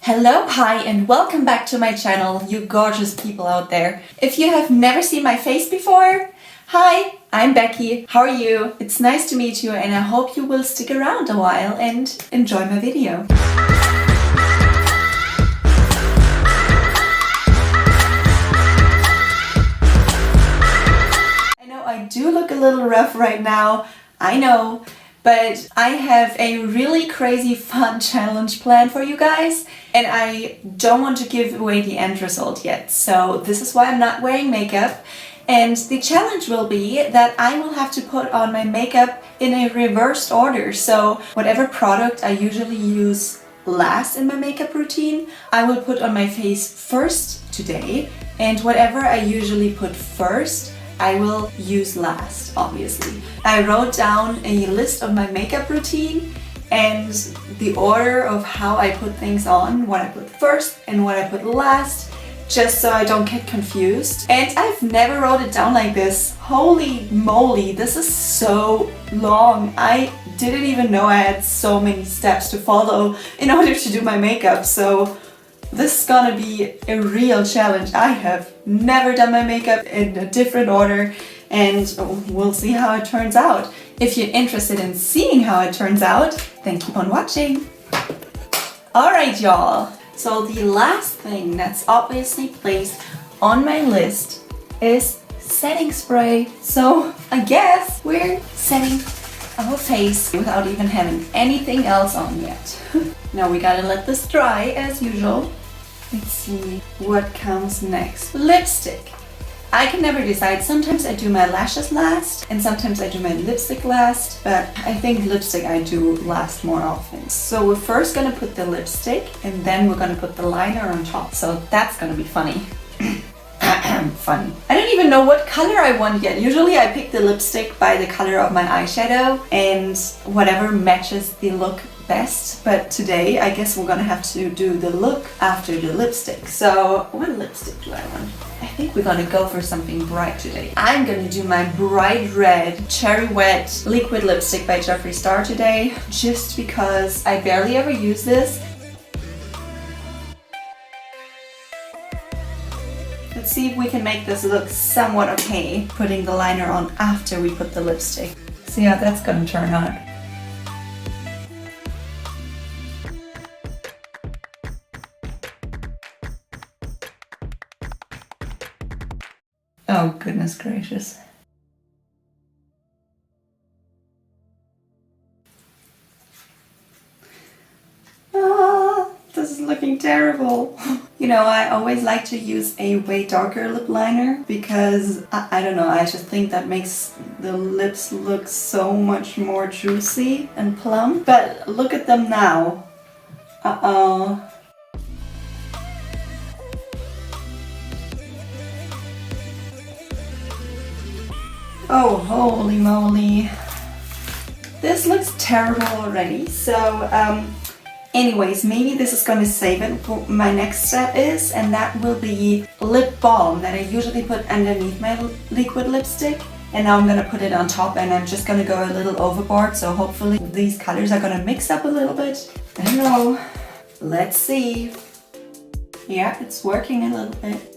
Hello, hi, and welcome back to my channel, you gorgeous people out there. If you have never seen my face before, hi, I'm Becky. How are you? It's nice to meet you and I hope you will stick around a while and enjoy my video. I know I do look a little rough right now, I know. But I have a really crazy fun challenge planned for you guys and I don't want to give away the end result yet. So this is why I'm not wearing makeup. And the challenge will be that I will have to put on my makeup in a reversed order. So whatever product I usually use last in my makeup routine, I will put on my face first today. And whatever I usually put first, I will use last, obviously. I wrote down a list of my makeup routine and the order of how I put things on, what I put first and what I put last, just so I don't get confused. And I've never wrote it down like this. Holy moly, this is so long. I didn't even know I had so many steps to follow in order to do my makeup, so this is gonna be a real challenge. I have never done my makeup in a different order and we'll see how it turns out. If you're interested in seeing how it turns out, then keep on watching. Alright y'all, so the last thing that's obviously placed on my list is setting spray. So I guess we're setting our face without even having anything else on yet. Now we gotta let this dry as usual. Let's see what comes next. Lipstick. I can never decide. Sometimes I do my lashes last and sometimes I do my lipstick last, but I think lipstick I do last more often. So we're first gonna put the lipstick and then we're gonna put the liner on top. So that's gonna be funny. Funny. I don't even know what color I want yet. Usually I pick the lipstick by the color of my eyeshadow and whatever matches the look best, but today I guess we're gonna have to do the look after the lipstick. So what lipstick do I want? I think we're gonna go for something bright today. I'm gonna do my bright red Cherry Wet liquid lipstick by Jeffree Star today, just because I barely ever use this. Let's see if we can make this look somewhat okay, putting the liner on after we put the lipstick. See how that's gonna turn out. Oh goodness gracious. This is looking terrible. You know, I always like to use a way darker lip liner because I don't know, I just think that makes the lips look so much more juicy and plump. But look at them now. Uh-oh. Oh, holy moly. This looks terrible already. So, anyways, maybe this is going to save it for my next step is, and that will be lip balm that I usually put underneath my liquid lipstick. And now I'm going to put it on top and I'm just going to go a little overboard. So hopefully these colors are going to mix up a little bit. I don't know. Let's see. Yeah, it's working a little bit.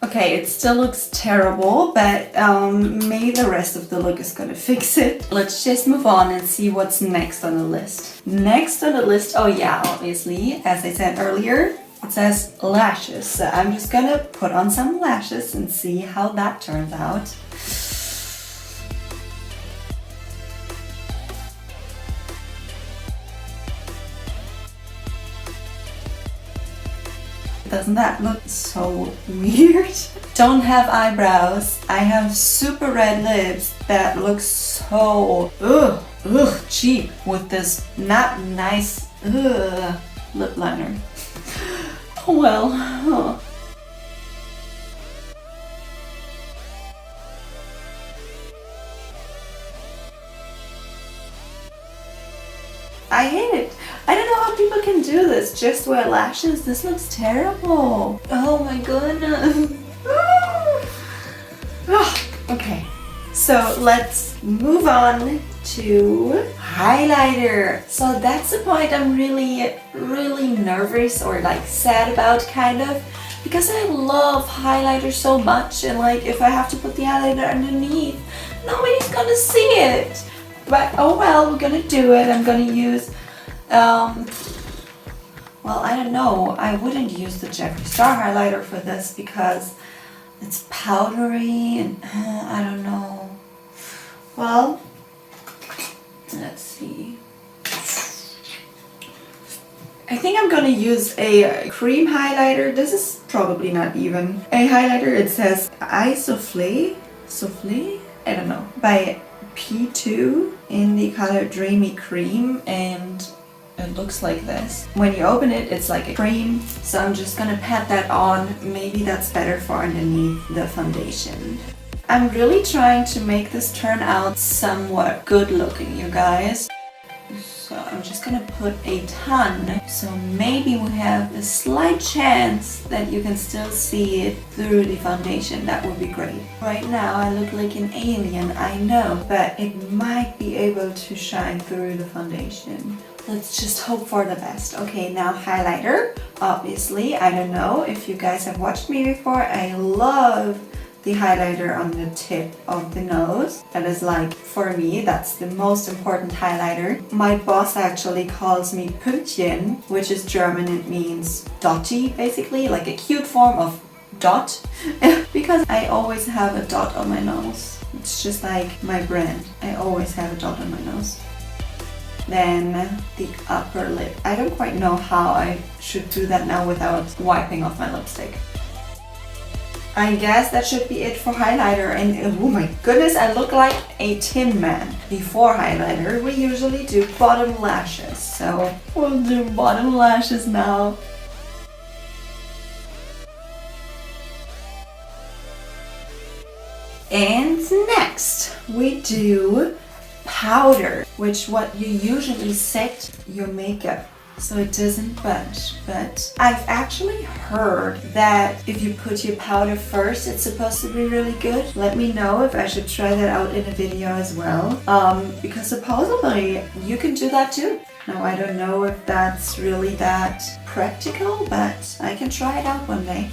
Okay, it still looks terrible, but maybe the rest of the look is gonna fix it. Let's just move on and see what's next on the list. Next on the list, oh yeah, obviously, as I said earlier, it says lashes. So I'm just gonna put on some lashes and see how that turns out. Doesn't that look so weird? Don't have eyebrows. I have super red lips that look so cheap with this not nice lip liner. Oh well. Oh. I hate it. I don't know how people can do this. Just wear lashes. This looks terrible. Oh my goodness. Okay. So let's move on to highlighter. So that's the point I'm really nervous or like sad about, kind of, because I love highlighter so much, and like if I have to put the highlighter underneath, nobody's gonna see it. But oh well, we're gonna do it. I'm gonna use well, I don't know, I wouldn't use the Jeffree Star highlighter for this because it's powdery and I don't know. Well, let's see. I think I'm gonna use a cream highlighter. This is probably not even a highlighter. It says Soufflé, I don't know, by P2 in the color Dreamy Cream, and it looks like this. When you open it, it's like a cream. So I'm just gonna pat that on. Maybe that's better for underneath the foundation. I'm really trying to make this turn out somewhat good looking, you guys. So I'm just gonna put a ton. So maybe we have a slight chance that you can still see it through the foundation. That would be great. Right now I look like an alien, I know, but it might be able to shine through the foundation. Let's just hope for the best. Okay, now highlighter. Obviously, I don't know if you guys have watched me before. I love the highlighter on the tip of the nose. That is like, for me, that's the most important highlighter. My boss actually calls me Pünktchen, which is German. It means dotty, basically, like a cute form of dot. Because I always have a dot on my nose. It's just like my brand. I always have a dot on my nose. Then the upper lip. I don't quite know how I should do that now without wiping off my lipstick. I guess that should be it for highlighter, and oh my goodness, I look like a Tin Man. Before highlighter, we usually do bottom lashes, so we'll do bottom lashes now. And next, we do powder, which what you usually set your makeup so it doesn't budge. But I've actually heard that if you put your powder first, it's supposed to be really good. Let me know if I should try that out in a video as well, because supposedly you can do that too. Now I don't know if that's really that practical, but I can try it out one day.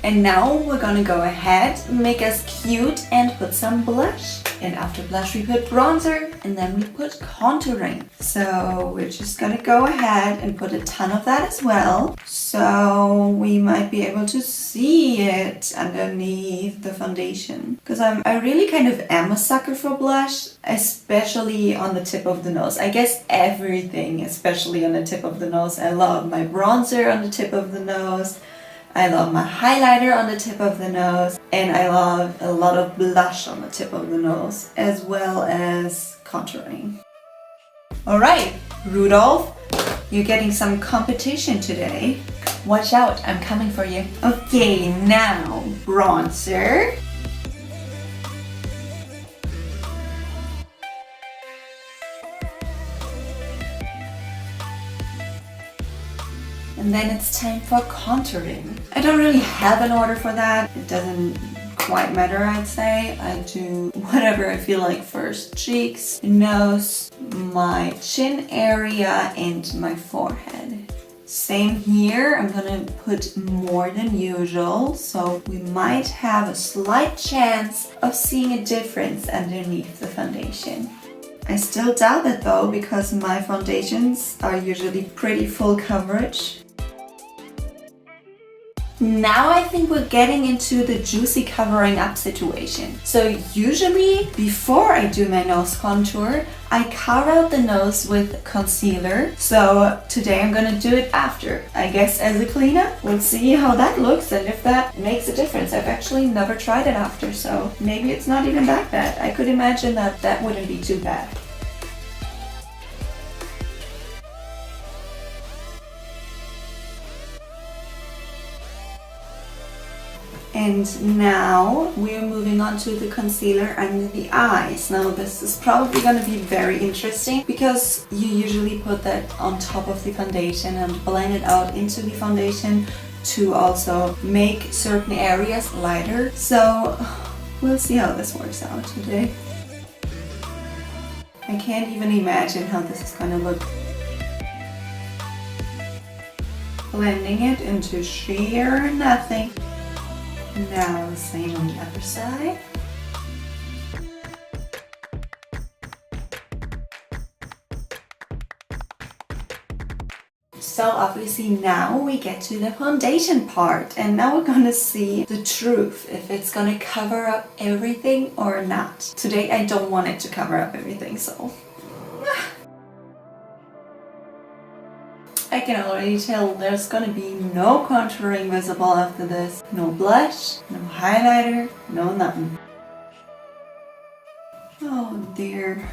And now we're gonna go ahead, make us cute, and put some blush. And after blush we put bronzer, and then we put contouring. So we're just gonna go ahead and put a ton of that as well. So we might be able to see it underneath the foundation. Because I really kind of am a sucker for blush, especially on the tip of the nose. I guess everything, especially on the tip of the nose. I love my bronzer on the tip of the nose. I love my highlighter on the tip of the nose, and I love a lot of blush on the tip of the nose, as well as contouring. Alright, Rudolph, you're getting some competition today. Watch out, I'm coming for you. Okay, now bronzer. And then it's time for contouring. I don't really have an order for that. It doesn't quite matter, I'd say. I do whatever I feel like first. Cheeks, nose, my chin area, and my forehead. Same here, I'm gonna put more than usual, so we might have a slight chance of seeing a difference underneath the foundation. I still doubt it though, because my foundations are usually pretty full coverage. Now I think we're getting into the juicy covering up situation. So usually before I do my nose contour, I carve out the nose with concealer. So today I'm gonna do it after. I guess as a cleanup, we'll see how that looks and if that makes a difference. I've actually never tried it after, so maybe it's not even that bad. I could imagine that that wouldn't be too bad. And now we're moving on to the concealer under the eyes. Now this is probably going to be very interesting because you usually put that on top of the foundation and blend it out into the foundation to also make certain areas lighter. So We'll see how this works out today. I can't even imagine how this is gonna look. Blending it into sheer nothing. Now the same on the other side. So obviously now we get to the foundation part, and now we're gonna see the truth, if it's gonna cover up everything or not. Today I don't want it to cover up everything, so I can already tell there's gonna be no contouring visible after this. No blush, no highlighter, no nothing. Oh dear.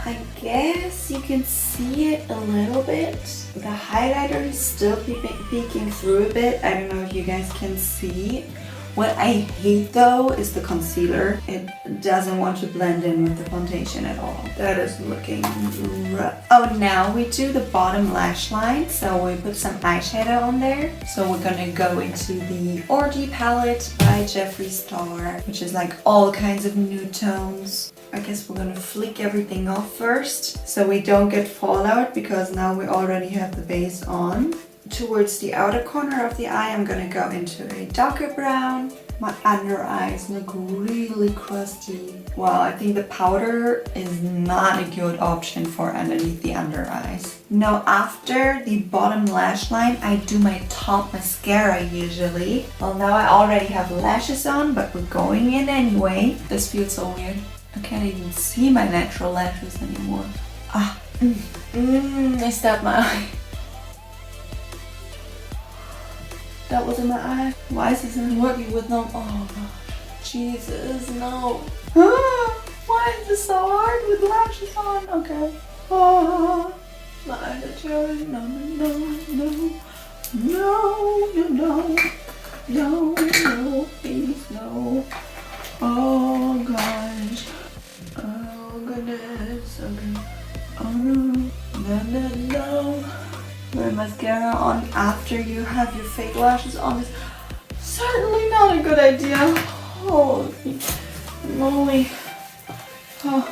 I guess you can see it a little bit. The highlighter is still peeking through a bit. I don't know if you guys can see. What I hate though is the concealer. It doesn't want to blend in with the foundation at all. That is looking rough. Oh, now we do the bottom lash line. So we put some eyeshadow on there. So we're gonna go into the HUUUGEEE palette by Jeffree Star, which is like all kinds of nude tones. I guess we're gonna flick everything off first so we don't get fallout, because now we already have the base on. Towards the outer corner of the eye, I'm gonna go into a darker brown. My under eyes look really crusty. Well, I think the powder is not a good option for underneath the under eyes. Now after the bottom lash line, I do my top mascara usually. Well, now I already have lashes on, but we're going in anyway. This feels so weird. I can't even see my natural lashes anymore. I stabbed my eye. That was in my eye. Why is this not working with no? Oh Jesus, no. Why is this so hard with lashes on? Okay. Oh, my eyes are tearing. No, no, no, no, no, no, no, no, please, no. Oh gosh. Oh goodness. Okay. Oh no. No, no, no. Wear mascara on after you have your fake lashes on is certainly not a good idea. Holy moly. Oh.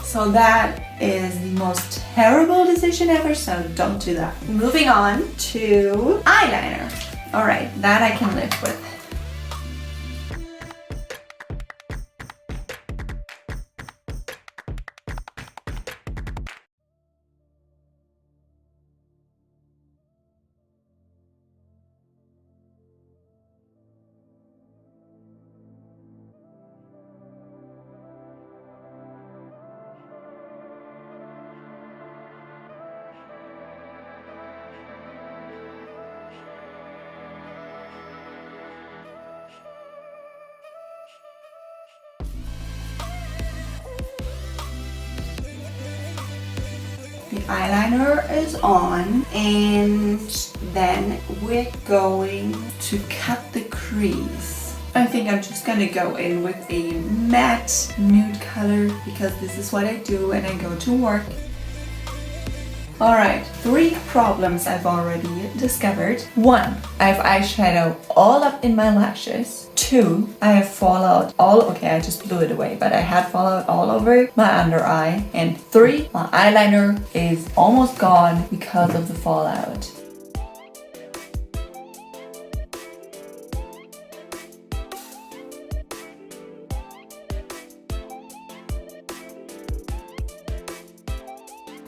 So that is the most terrible decision ever, so don't do that. Moving on to eyeliner. Alright, that I can live with. The eyeliner is on, and then we're going to cut the crease. I think I'm just gonna go in with a matte nude color because this is what I do when I go to work. Alright, 3 problems I've already discovered. 1, I have eyeshadow all up in my lashes. 2, I have fallout okay, I just blew it away, but I had fallout all over my under eye. And 3, my eyeliner is almost gone because of the fallout.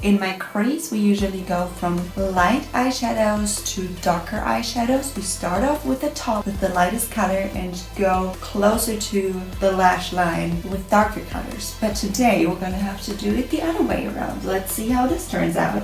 In my crease, we usually go from light eyeshadows to darker eyeshadows. We start off with the top with the lightest color and go closer to the lash line with darker colors. But today we're gonna have to do it the other way around. Let's see how this turns out.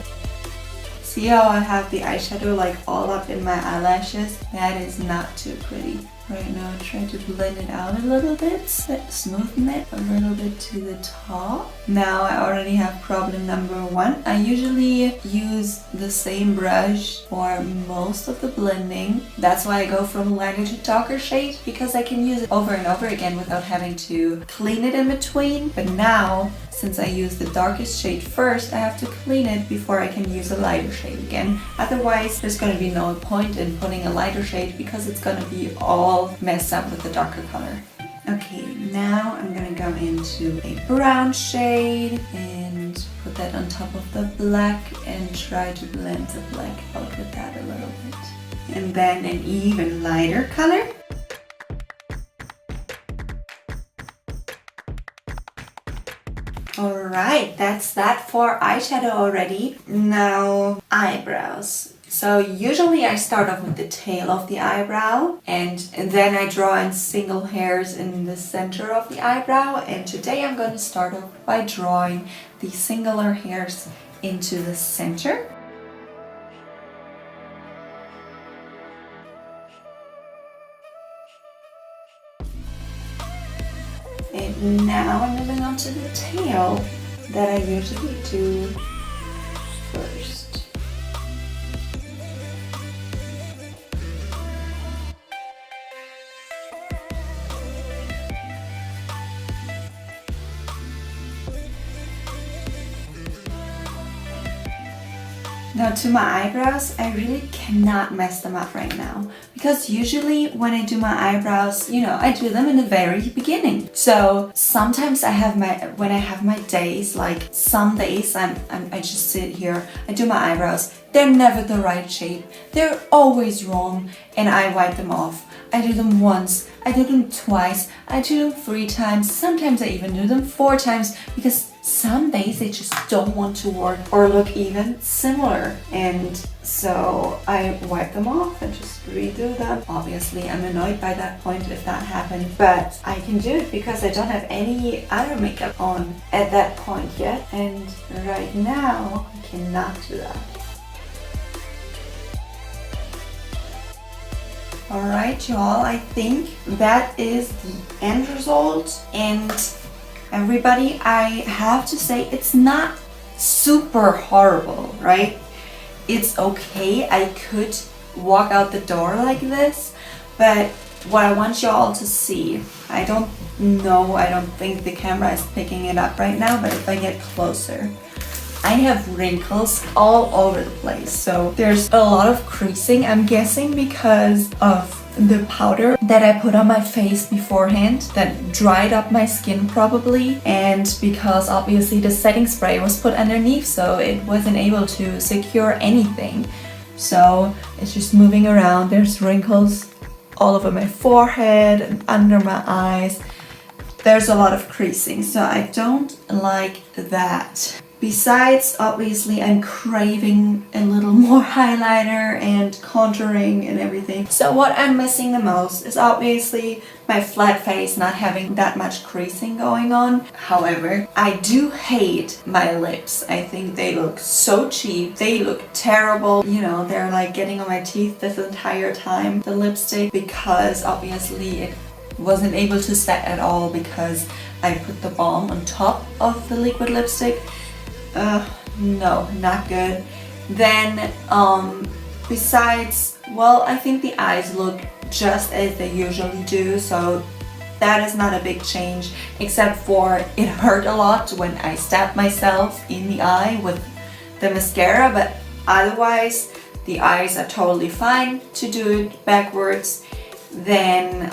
See how I have the eyeshadow like all up in my eyelashes? That is not too pretty. Right now, try to blend it out a little bit, smoothen it a little bit to the top. Now I already have problem number 1. I usually use the same brush for most of the blending. That's why I go from lighter to darker shade, because I can use it over and over again without having to clean it in between. But now, since I use the darkest shade first, I have to clean it before I can use a lighter shade again. Otherwise, there's going to be no point in putting a lighter shade because it's going to be all messed up with the darker color. Okay, now I'm gonna go into a brown shade and put that on top of the black and try to blend the black out with that a little bit. And then an even lighter color. Alright, that's that for eyeshadow already. Now, eyebrows. So usually I start off with the tail of the eyebrow and then I draw in single hairs in the center of the eyebrow, and today I'm going to start off by drawing the singular hairs into the center. And now I'm moving on to the tail that I usually do first. Now to my eyebrows, I really cannot mess them up right now because usually when I do my eyebrows, you know, I do them in the very beginning. So sometimes when I have my days, like some days I just sit here, I do my eyebrows, they're never the right shape, they're always wrong, and I wipe them off. I do them once, I do them twice, I do them 3 times, sometimes I even do them 4 times because some days they just don't want to work or look even similar. And so I wipe them off and just redo them. Obviously, I'm annoyed by that point if that happened, but I can do it because I don't have any other makeup on at that point yet. And right now, I cannot do that. Alright, y'all, I think that is the end result. And everybody, I have to say it's not super horrible, right? It's okay. I could walk out the door like this, but what I want y'all to see, I don't think the camera is picking it up right now, but if I get closer, I have wrinkles all over the place. So there's a lot of creasing, I'm guessing because of the powder that I put on my face beforehand that dried up my skin probably, and because obviously the setting spray was put underneath, so it wasn't able to secure anything. So it's just moving around. There's wrinkles all over my forehead and under my eyes. There's a lot of creasing, so I don't like that. Besides, obviously, I'm craving a little more highlighter and contouring and everything. So what I'm missing the most is obviously my flat face not having that much creasing going on. However, I do hate my lips. I think they look so cheap. They look terrible. You know, they're like getting on my teeth this entire time, the lipstick, because obviously it wasn't able to set at all because I put the balm on top of the liquid lipstick. No, not good. Then, besides, well, I think the eyes look just as they usually do, so that is not a big change, except for it hurt a lot when I stabbed myself in the eye with the mascara, but otherwise, the eyes are totally fine to do it backwards. Then,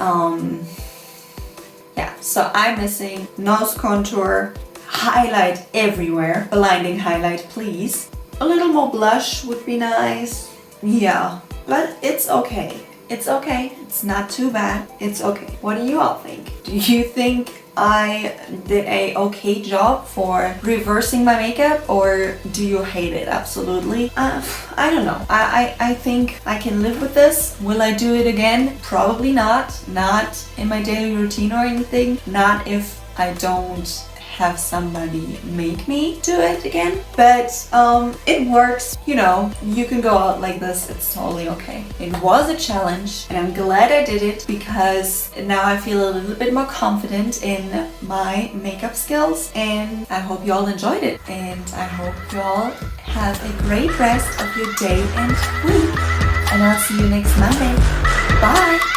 yeah, so I'm missing nose contour, highlight everywhere, blinding highlight please. A little more blush would be nice. Yeah, but it's okay. It's okay. It's not too bad. It's okay. What do you all think? Do you think I did a okay job for reversing my makeup, or do you hate it absolutely? I don't know. I think I can live with this. Will I do it again? Probably not. Not in my daily routine or anything. Not if I don't have somebody make me do it again, but it works. You know, you can go out like this, it's totally okay. It was a challenge and I'm glad I did it because now I feel a little bit more confident in my makeup skills, and I hope you all enjoyed it, and I hope you all have a great rest of your day and week, and I'll see you next Monday. Bye!